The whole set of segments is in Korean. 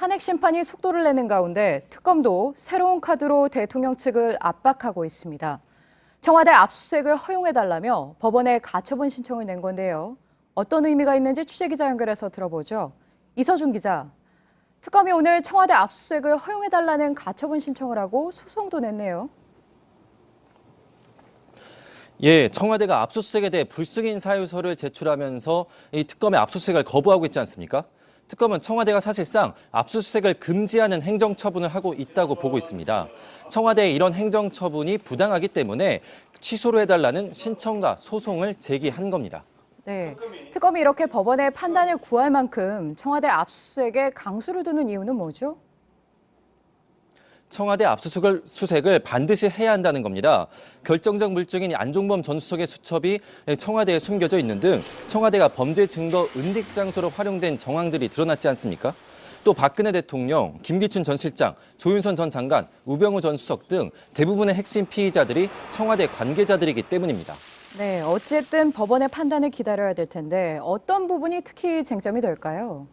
탄핵 심판이 속도를 내는 가운데 특검도 새로운 카드로 대통령 측을 압박하고 있습니다. 청와대 압수수색을 허용해달라며 법원에 가처분 신청을 낸 건데요. 어떤 의미가 있는지 취재기자 연결해서 들어보죠. 이서준 기자, 특검이 오늘 청와대 압수수색을 허용해달라는 가처분 신청을 하고 소송도 냈네요. 예, 청와대가 압수수색에 대해 불승인 사유서를 제출하면서 이 특검의 압수수색을 거부하고 있지 않습니까? 특검은 청와대가 사실상 압수수색을 금지하는 행정처분을 하고 있다고 보고 있습니다. 청와대의 이런 행정처분이 부당하기 때문에 취소를 해달라는 신청과 소송을 제기한 겁니다. 네, 특검이 이렇게 법원의 판단을 구할 만큼 청와대 압수수색에 강수를 두는 이유는 뭐죠? 청와대 압수수색을 반드시 해야 한다는 겁니다. 결정적 물증인 안종범 전 수석의 수첩이 청와대에 숨겨져 있는 등 청와대가 범죄 증거 은닉 장소로 활용된 정황들이 드러났지 않습니까? 또 박근혜 대통령, 김기춘 전 실장, 조윤선 전 장관, 우병우 전 수석 등 대부분의 핵심 피의자들이 청와대 관계자들이기 때문입니다. 네, 어쨌든 법원의 판단을 기다려야 될 텐데 어떤 부분이 특히 쟁점이 될까요?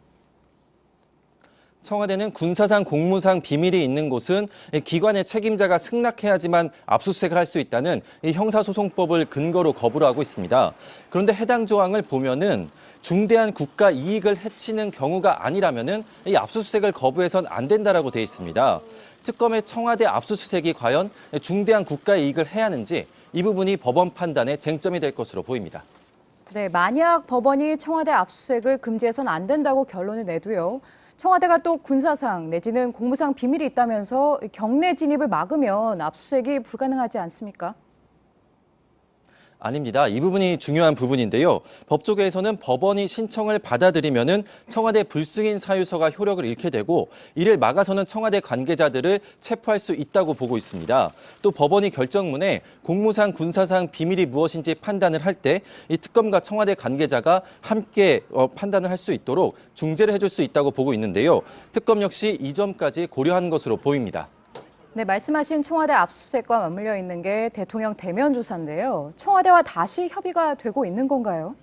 청와대는 군사상 공무상 비밀이 있는 곳은 기관의 책임자가 승낙해야지만 압수수색을 할 수 있다는 형사소송법을 근거로 거부를 하고 있습니다. 그런데 해당 조항을 보면은 중대한 국가 이익을 해치는 경우가 아니라면은 이 압수수색을 거부해선 안 된다라고 돼 있습니다. 특검의 청와대 압수수색이 과연 중대한 국가 이익을 해야 하는지 이 부분이 법원 판단의 쟁점이 될 것으로 보입니다. 네, 만약 법원이 청와대 압수수색을 금지해선 안 된다고 결론을 내도요. 청와대가 또 군사상 내지는 공무상 비밀이 있다면서 경내 진입을 막으면 압수수색이 불가능하지 않습니까? 아닙니다. 이 부분이 중요한 부분인데요. 법조계에서는 법원이 신청을 받아들이면은 청와대 불승인 사유서가 효력을 잃게 되고 이를 막아서는 청와대 관계자들을 체포할 수 있다고 보고 있습니다. 또 법원이 결정문에 공무상, 군사상 비밀이 무엇인지 판단을 할 때 이 특검과 청와대 관계자가 함께 판단을 할 수 있도록 중재를 해줄 수 있다고 보고 있는데요. 특검 역시 이 점까지 고려한 것으로 보입니다. 네, 말씀하신 청와대 압수수색과 맞물려 있는 게 대통령 대면 조사인데요. 청와대와 다시 협의가 되고 있는 건가요?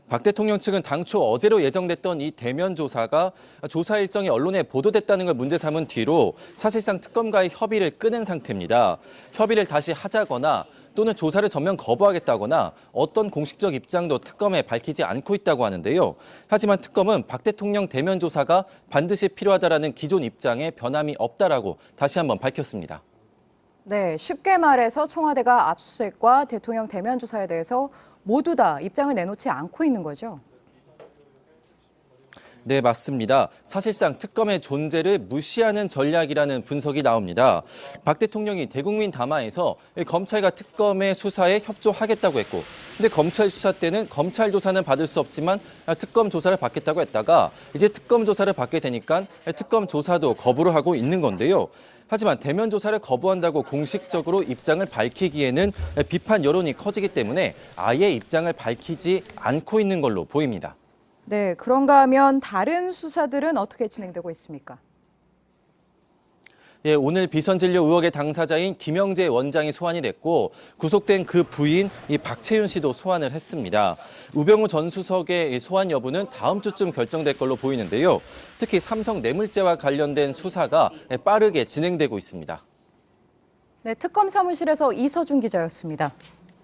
박 대통령 측은 당초 어제로 예정됐던 이 대면 조사가 조사 일정이 언론에 보도됐다는 걸 문제 삼은 뒤로 사실상 특검과의 협의를 끊은 상태입니다. 협의를 다시 하자거나 또는 조사를 전면 거부하겠다거나 어떤 공식적 입장도 특검에 밝히지 않고 있다고 하는데요. 하지만 특검은 박 대통령 대면 조사가 반드시 필요하다라는 기존 입장에 변함이 없다라고 다시 한번 밝혔습니다. 네, 쉽게 말해서 청와대가 압수수색과 대통령 대면 조사에 대해서 모두 다 입장을 내놓지 않고 있는 거죠. 네, 맞습니다. 사실상 특검의 존재를 무시하는 전략이라는 분석이 나옵니다. 박 대통령이 대국민 담화에서 검찰과 특검의 수사에 협조하겠다고 했고, 근데 검찰 수사 때는 검찰 조사는 받을 수 없지만 특검 조사를 받겠다고 했다가 이제 특검 조사를 받게 되니까 특검 조사도 거부를 하고 있는 건데요. 하지만 대면 조사를 거부한다고 공식적으로 입장을 밝히기에는 비판 여론이 커지기 때문에 아예 입장을 밝히지 않고 있는 걸로 보입니다. 네, 그런가 하면 다른 수사들은 어떻게 진행되고 있습니까? 예, 오늘 비선진료 의혹의 당사자인 김영재 원장이 소환이 됐고 구속된 그 부인 이 박채윤 씨도 소환을 했습니다. 우병우 전 수석의 소환 여부는 다음 주쯤 결정될 걸로 보이는데요. 특히 삼성 뇌물죄와 관련된 수사가 빠르게 진행되고 있습니다. 네, 특검 사무실에서 이서준 기자였습니다.